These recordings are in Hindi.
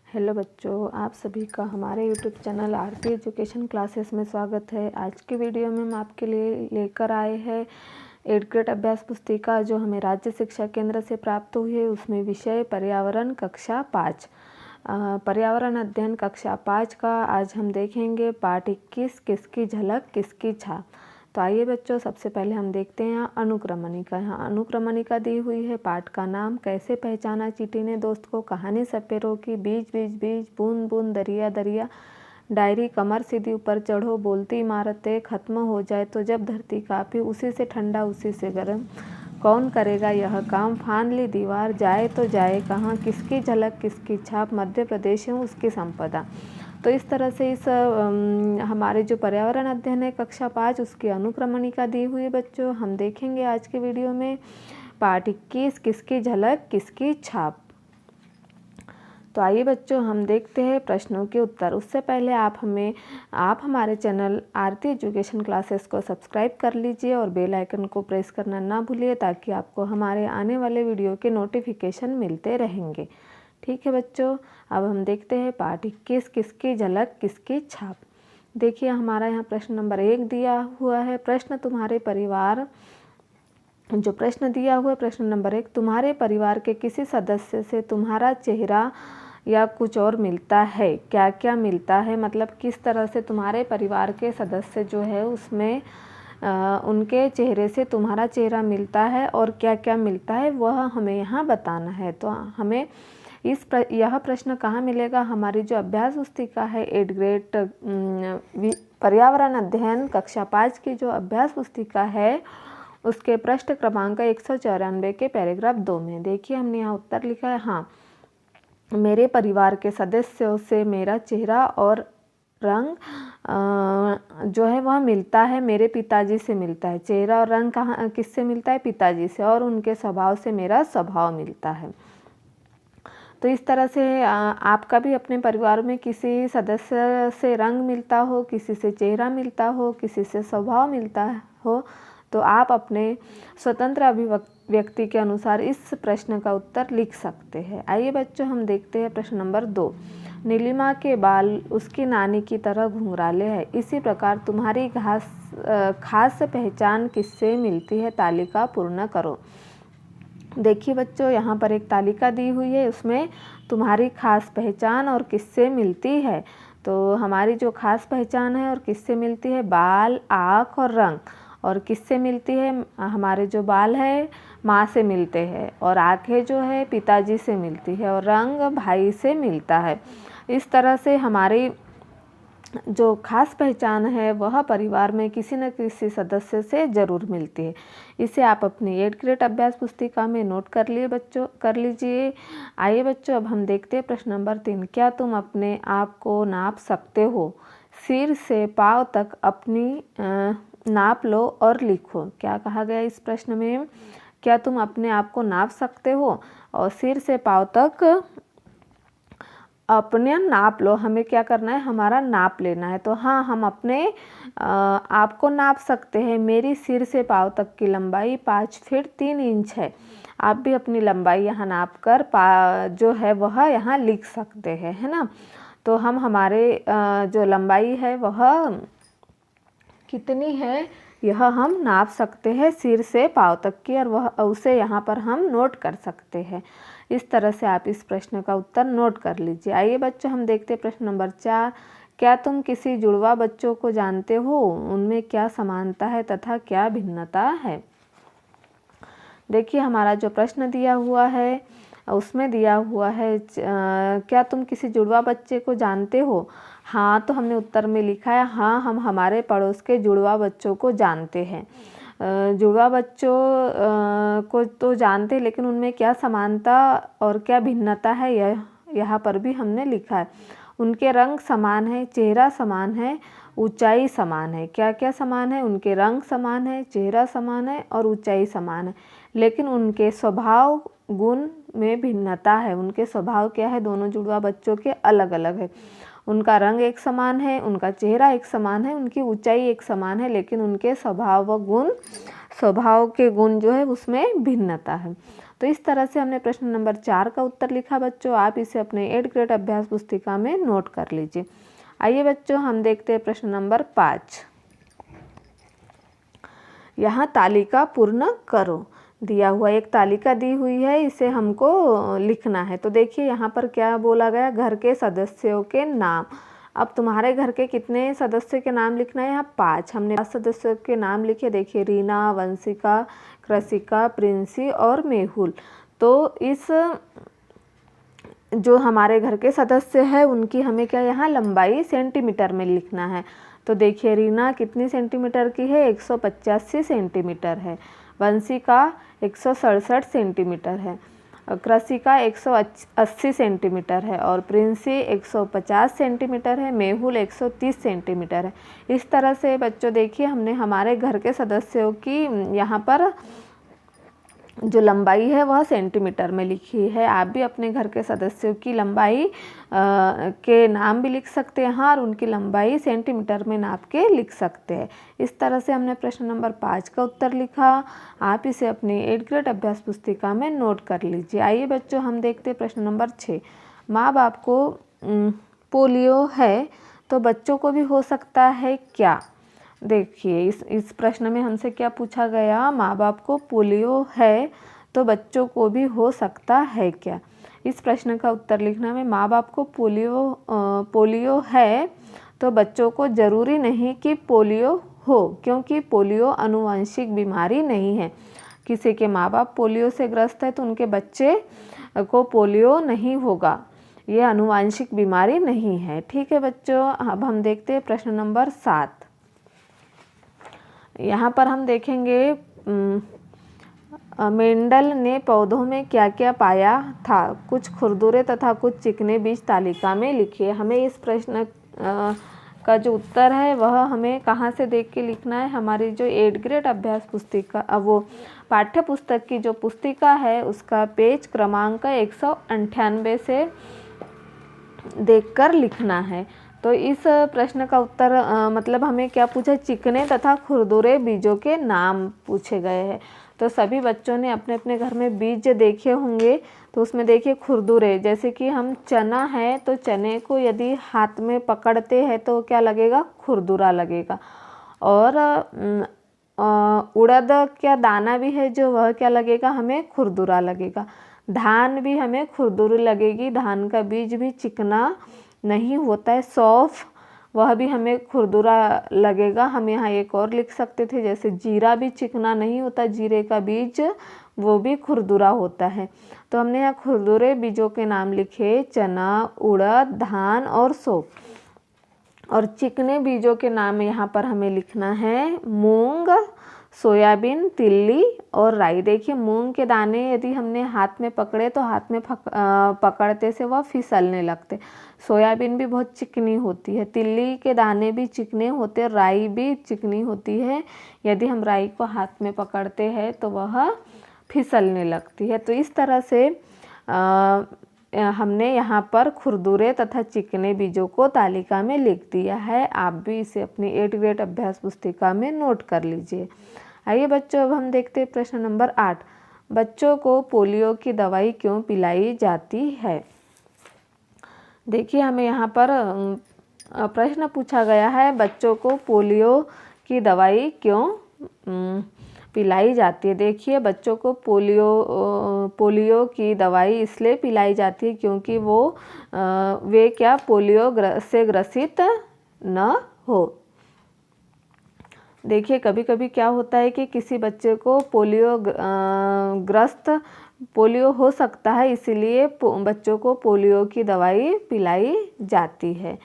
हेलो बच्चों, आप सभी का हमारे यूट्यूब चैनल आरती एजुकेशन क्लासेस में स्वागत है। आज की वीडियो में हम आपके लिए लेकर आए हैं 8th ग्रेड अभ्यास पुस्तिका जो हमें राज्य शिक्षा केंद्र से प्राप्त हुई है। उसमें विषय पर्यावरण कक्षा 5 पर्यावरण अध्ययन कक्षा 5 का आज हम देखेंगे पाठ 21 किसकी झलक किसकी छाप। तो आइए बच्चों, सबसे पहले हम देखते हैं यहाँ अनुक्रमणिका। यहाँ अनुक्रमणिका दी हुई है। पाठ का नाम कैसे पहचाना चींटी ने दोस्त को, कहानी सपेरों की, बीज बीज बीज, बूंद बूंद दरिया दरिया, डायरी, कमर सीधी ऊपर चढ़ो, बोलती इमारतें, खत्म हो जाए तो जब धरती कांपी, उसी से ठंडा उसी से गर्म, कौन करेगा यह काम, फांद ली दीवार, जाए तो जाए कहाँ, किसकी झलक किसकी छाप, मध्य प्रदेश है उसकी संपदा। तो इस तरह से इस हमारे जो पर्यावरण अध्ययन है कक्षा 5 उसकी अनुक्रमणिका दी हुई है बच्चों। हम देखेंगे आज के वीडियो में पाठ 21 किसकी झलक किसकी छाप। तो आइए बच्चों, हम देखते हैं प्रश्नों के उत्तर। उससे पहले आप हमारे चैनल आरती एजुकेशन क्लासेस को सब्सक्राइब कर लीजिए और बेल आइकन को प्रेस करना ना भूलिए ताकि आपको हमारे आने वाले वीडियो के नोटिफिकेशन मिलते रहेंगे। ठीक है बच्चों, अब हम देखते हैं पाठ 21 किसकी झलक किसकी छाप। देखिए हमारा यहाँ प्रश्न नंबर 1 दिया हुआ है। प्रश्न तुम्हारे परिवार जो प्रश्न दिया हुआ है प्रश्न नंबर 1, तुम्हारे परिवार के किसी सदस्य से तुम्हारा चेहरा या कुछ और मिलता है, क्या क्या मिलता है, मतलब किस तरह से तुम्हारे परिवार के सदस्य जो है उसमें उनके चेहरे से तुम्हारा चेहरा मिलता है और क्या क्या मिलता है वह हमें यहाँ बताना है। तो हमें यह प्रश्न कहाँ मिलेगा, हमारी जो अभ्यास पुस्तिका है 8th ग्रेड पर्यावरण अध्ययन कक्षा 5 की जो अभ्यास पुस्तिका है उसके पृष्ठ क्रमांक 194 के पैराग्राफ 2 में। देखिए हमने यहाँ उत्तर लिखा है, हाँ मेरे परिवार के सदस्यों से मेरा चेहरा और रंग जो है वह मिलता है, मेरे पिताजी से मिलता है। चेहरा और रंग कहाँ किससे मिलता है, पिताजी से, और उनके स्वभाव से मेरा स्वभाव मिलता है। तो इस तरह से आपका भी अपने परिवार में किसी सदस्य से रंग मिलता हो, किसी से चेहरा मिलता हो, किसी से स्वभाव मिलता हो, तो आप अपने स्वतंत्र अभिव्यक्ति के अनुसार इस प्रश्न का उत्तर लिख सकते हैं। आइए बच्चों, हम देखते हैं प्रश्न नंबर 2। नीलिमा के बाल उसकी नानी की तरह घुंघराले हैं, इसी प्रकार तुम्हारी खास पहचान किससे मिलती है, तालिका पूर्ण करो। देखिए बच्चों, यहाँ पर एक तालिका दी हुई है, उसमें तुम्हारी खास पहचान और किससे मिलती है। तो हमारी जो खास पहचान है और किससे मिलती है, बाल, आँख और रंग। और किससे मिलती है, हमारे जो बाल है माँ से मिलते हैं, और आँखें जो है पिताजी से मिलती है, और रंग भाई से मिलता है। इस तरह से हमारी जो खास पहचान है वह परिवार में किसी न किसी सदस्य से ज़रूर मिलती है। इसे आप अपनी 8th ग्रेड अभ्यास पुस्तिका में नोट कर लीजिए। आइए बच्चों, अब हम देखते हैं प्रश्न नंबर 3। क्या तुम अपने आप को नाप सकते हो, सिर से पाँव तक अपनी नाप लो और लिखो। क्या कहा गया इस प्रश्न में, क्या तुम अपने आप को नाप सकते हो और सिर से पाँव तक अपने नाप लो। हमें क्या करना है, हमारा नाप लेना है। तो हाँ, हम अपने आप को नाप सकते हैं। मेरी सिर से पाँव तक की लंबाई 5 फीट 3 इंच है। आप भी अपनी लंबाई यहाँ नाप कर जो है वह यहाँ लिख सकते हैं, है ना। तो हम हमारे जो लंबाई है वह कितनी है यह हम नाप सकते हैं सिर से पाँव तक की, और वह उसे यहाँ पर हम नोट कर सकते हैं। इस तरह से आप इस प्रश्न का उत्तर नोट कर लीजिए। आइए बच्चों, हम देखते हैं प्रश्न नंबर 4। क्या तुम किसी जुड़वा बच्चों को जानते हो, उनमें क्या समानता है तथा क्या भिन्नता है। देखिए हमारा जो प्रश्न दिया हुआ है उसमें दिया हुआ है क्या तुम किसी जुड़वा बच्चे को जानते हो। हाँ, तो हमने उत्तर में लिखा है, हाँ हम हमारे पड़ोस के जुड़वा बच्चों को जानते हैं। जुड़वा बच्चों को तो जानते हैं, लेकिन उनमें क्या समानता और क्या भिन्नता है यह यहाँ पर भी हमने लिखा है। उनके रंग समान है, चेहरा समान है, ऊंचाई समान है। क्या क्या समान है, उनके रंग समान है, चेहरा समान है और ऊंचाई समान है, लेकिन उनके स्वभाव गुण में भिन्नता है। उनके स्वभाव क्या है, दोनों जुड़वा बच्चों के अलग अलग है। उनका रंग एक समान है, उनका चेहरा एक समान है, उनकी ऊंचाई एक समान है, लेकिन उनके स्वभाव व गुण स्वभाव के गुण जो है उसमें भिन्नता है। तो इस तरह से हमने प्रश्न नंबर 4 का उत्तर लिखा बच्चों। आप इसे अपने 8th ग्रेड अभ्यास पुस्तिका में नोट कर लीजिए। आइए बच्चों हम देखते हैं प्रश्न नंबर 5। यहाँ तालिका पूर्ण करो। दिया हुआ एक तालिका दी हुई है, इसे हमको लिखना है। तो देखिए यहाँ पर क्या बोला गया, घर के सदस्यों के नाम। अब तुम्हारे घर के कितने सदस्यों के नाम लिखना है, यहाँ 5। हमने 5 सदस्यों के नाम लिखे। देखिए रीना, वंशिका, कृषिका, प्रिंसी और मेहुल। तो इस जो हमारे घर के सदस्य हैं उनकी हमें क्या यहाँ लंबाई सेंटीमीटर में लिखना है। तो देखिए रीना कितनी सेंटीमीटर की है, 185 सेंटीमीटर है। वंशिका 167 सेंटीमीटर है। कृषिका 180 सेंटीमीटर है और प्रिंसी 150 सेंटीमीटर है। मेहुल 130 सेंटीमीटर है। इस तरह से बच्चों देखिए हमने हमारे घर के सदस्यों की यहाँ पर जो लंबाई है वह सेंटीमीटर में लिखी है। आप भी अपने घर के सदस्यों की लंबाई के नाम भी लिख सकते हैं और उनकी लंबाई सेंटीमीटर में नाप के लिख सकते हैं। इस तरह से हमने प्रश्न नंबर 5 का उत्तर लिखा। आप इसे अपनी 8th ग्रेड अभ्यास पुस्तिका में नोट कर लीजिए। आइए बच्चों हम देखते हैं प्रश्न नंबर 6। माँ बाप को पोलियो है तो बच्चों को भी हो सकता है क्या। देखिए इस प्रश्न में हमसे क्या पूछा गया, माँ बाप को पोलियो है तो बच्चों को भी हो सकता है क्या। इस प्रश्न का उत्तर लिखना है, माँ बाप को पोलियो है तो बच्चों को ज़रूरी नहीं कि पोलियो हो, क्योंकि पोलियो आनुवंशिक बीमारी नहीं है। किसी के माँ बाप पोलियो से ग्रस्त है तो उनके बच्चे को पोलियो नहीं होगा, ये आनुवंशिक बीमारी नहीं है। ठीक है बच्चों, अब हम देखते हैं प्रश्न नंबर 7। यहाँ पर हम देखेंगे मेंडल ने पौधों में क्या क्या पाया था। कुछ खुरदुरे तथा कुछ चिकने बीज तालिका में लिखिए। हमें इस प्रश्न का जो उत्तर है वह हमें कहाँ से देख के लिखना है, हमारी जो 8th ग्रेड अभ्यास पुस्तिका वो पाठ्य पुस्तक की जो पुस्तिका है उसका पेज क्रमांक 198 से देखकर लिखना है। तो इस प्रश्न का उत्तर मतलब हमें क्या पूछा, चिकने तथा खुरदुरे बीजों के नाम पूछे गए हैं। तो सभी बच्चों ने अपने अपने घर में बीज देखे होंगे। तो उसमें देखिए खुरदुरे, जैसे कि हम चना है तो चने को यदि हाथ में पकड़ते हैं तो क्या लगेगा, खुरदुरा लगेगा। और उड़द क्या दाना भी है जो वह क्या लगेगा, हमें खुरदुरा लगेगा। धान भी हमें खुरदुरी लगेगी, धान का बीज भी चिकना नहीं होता है। सौंफ वह भी हमें खुरदुरा लगेगा। हम यहाँ एक और लिख सकते थे, जैसे जीरा भी चिकना नहीं होता, जीरे का बीज वो भी खुरदुरा होता है। तो हमने यहाँ खुरदुरे बीजों के नाम लिखे, चना, उड़द, धान और सौंफ। और चिकने बीजों के नाम यहाँ पर हमें लिखना है मूंग, सोयाबीन, तिल्ली और राई। देखिए मूंग के दाने यदि हमने हाथ में पकड़े तो हाथ में पकड़ते से वह फिसलने लगते। सोयाबीन भी बहुत चिकनी होती है, तिल्ली के दाने भी चिकने होते, राई भी चिकनी होती है। यदि हम राई को हाथ में पकड़ते हैं तो वह फिसलने लगती है। तो इस तरह से हमने यहाँ पर खुरदुरे तथा चिकने बीजों को तालिका में लिख दिया है। आप भी इसे अपनी 8th ग्रेड अभ्यास पुस्तिका में नोट कर लीजिए। आइए बच्चों अब हम देखते हैं प्रश्न नंबर 8। बच्चों को पोलियो की दवाई क्यों पिलाई जाती है। देखिए हमें यहाँ पर प्रश्न पूछा गया है, बच्चों को पोलियो की दवाई क्यों पिलाई जाती है। देखिए बच्चों को पोलियो की दवाई इसलिए पिलाई जाती है क्योंकि वे क्या पोलियो से ग्रसित न हो। देखिए कभी कभी क्या होता है कि किसी बच्चे को पोलियो हो सकता है, इसीलिए बच्चों को पोलियो की दवाई पिलाई जाती है।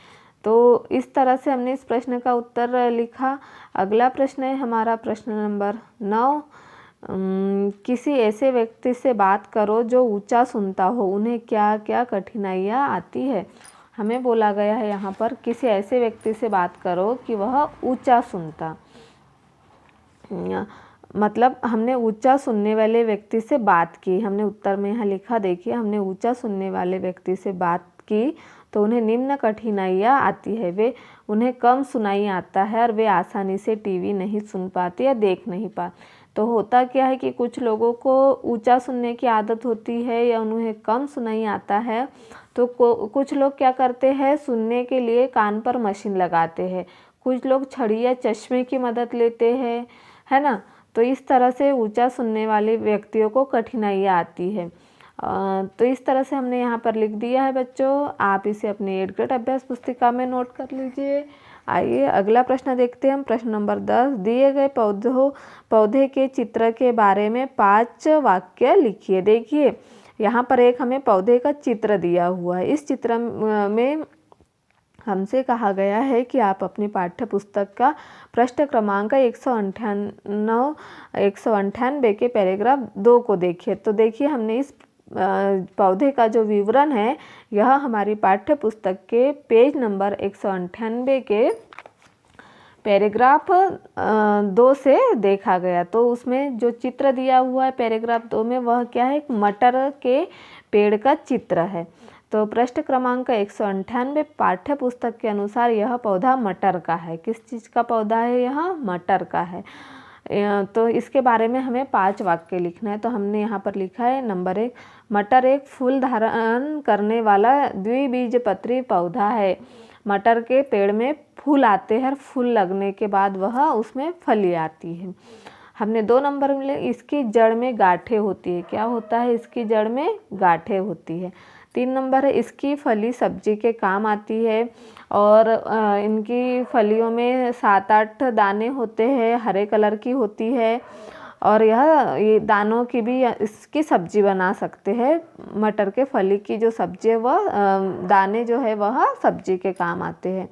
तो इस तरह से हमने इस प्रश्न का उत्तर लिखा। अगला प्रश्न है हमारा प्रश्न नंबर 9। किसी ऐसे व्यक्ति से बात करो जो ऊंचा सुनता हो, उन्हें क्या क्या कठिनाइयाँ आती है। हमें बोला गया है यहाँ पर किसी ऐसे व्यक्ति से बात करो कि वह ऊंचा सुनता, मतलब हमने ऊंचा सुनने वाले व्यक्ति से बात की। हमने उत्तर में यहाँ लिखा, देखिए हमने ऊंचा सुनने वाले व्यक्ति से बात की तो उन्हें निम्न कठिनाइयाँ आती है। उन्हें कम सुनाई आता है और वे आसानी से टीवी नहीं सुन पाते या देख नहीं पाते। तो होता क्या है कि कुछ लोगों को ऊंचा सुनने की आदत होती है या उन्हें कम सुनाई आता है, तो कुछ लोग क्या करते हैं, सुनने के लिए कान पर मशीन लगाते हैं, कुछ लोग छड़ी या चश्मे की मदद लेते हैं, है ना। तो इस तरह से ऊंचा सुनने वाले व्यक्तियों को कठिनाइयाँ आती है। तो इस तरह से हमने यहाँ पर लिख दिया है बच्चों, आप इसे अपनी 8th ग्रेड अभ्यास पुस्तिका में नोट कर लीजिए। आइए अगला प्रश्न देखते हैं हम। प्रश्न नंबर 10, दिए गए पौधे के चित्र के बारे में 5 वाक्य लिखिए। देखिए यहाँ पर एक हमें पौधे का चित्र दिया हुआ है। इस चित्र में हमसे कहा गया है कि आप अपनी पाठ्य पुस्तक का पृष्ठ क्रमांक 198 के पैराग्राफ 2 को देखिए। तो देखिए हमने इस पौधे का जो विवरण है यह हमारी पाठ्य पुस्तक के पेज नंबर 198 के पैराग्राफ 2 से देखा गया। तो उसमें जो चित्र दिया हुआ है पैराग्राफ 2 में वह क्या है, मटर के पेड़ का चित्र है। तो पृष्ठ क्रमांक 198 पाठ्य पुस्तक के अनुसार यह पौधा मटर का है। किस चीज़ का पौधा है, यह मटर का है। तो इसके बारे में हमें 5 वाक्य लिखना है। तो हमने यहाँ पर लिखा है नंबर 1, मटर एक फूल धारण करने वाला द्विबीजपत्री पौधा है। मटर के पेड़ में फूल आते हैं, फूल लगने के बाद वह उसमें फली आती है। हमने 2 नंबर में इसकी जड़ में गांठें होती है। क्या होता है, इसकी जड़ में गांठें होती है। 3 नंबर है, इसकी फली सब्जी के काम आती है और इनकी फलियों में 7-8 दाने होते हैं, हरे कलर की होती है और ये दानों की भी इसकी सब्जी बना सकते हैं। मटर के फली की जो सब्जी है वह दाने जो है वह सब्जी के काम आते हैं।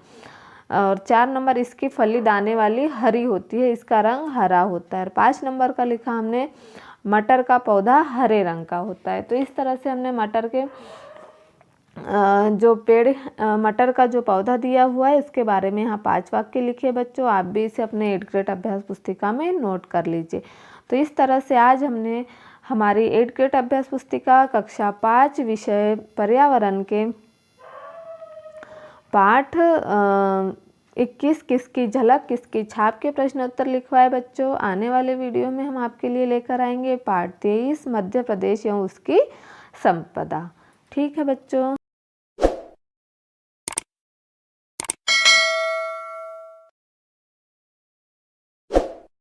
और 4 नंबर, इसकी फली दाने वाली हरी होती है, इसका रंग हरा होता है। 5 नंबर का लिखा हमने, मटर का पौधा हरे रंग का होता है। तो इस तरह से हमने मटर के जो पेड़ मटर का जो पौधा दिया हुआ है इसके बारे में यहाँ 5 वाक्य लिखे बच्चों। आप भी इसे अपने 8th ग्रेड अभ्यास पुस्तिका में नोट कर लीजिए। तो इस तरह से आज हमने हमारी 8th ग्रेड अभ्यास पुस्तिका कक्षा 5 विषय पर्यावरण के पाठ 21 किसकी झलक किसकी छाप के प्रश्न उत्तर लिखवाए बच्चों। आने वाले वीडियो में हम आपके लिए लेकर आएंगे पाठ 23 मध्य प्रदेश एवं उसकी संपदा। ठीक है बच्चों।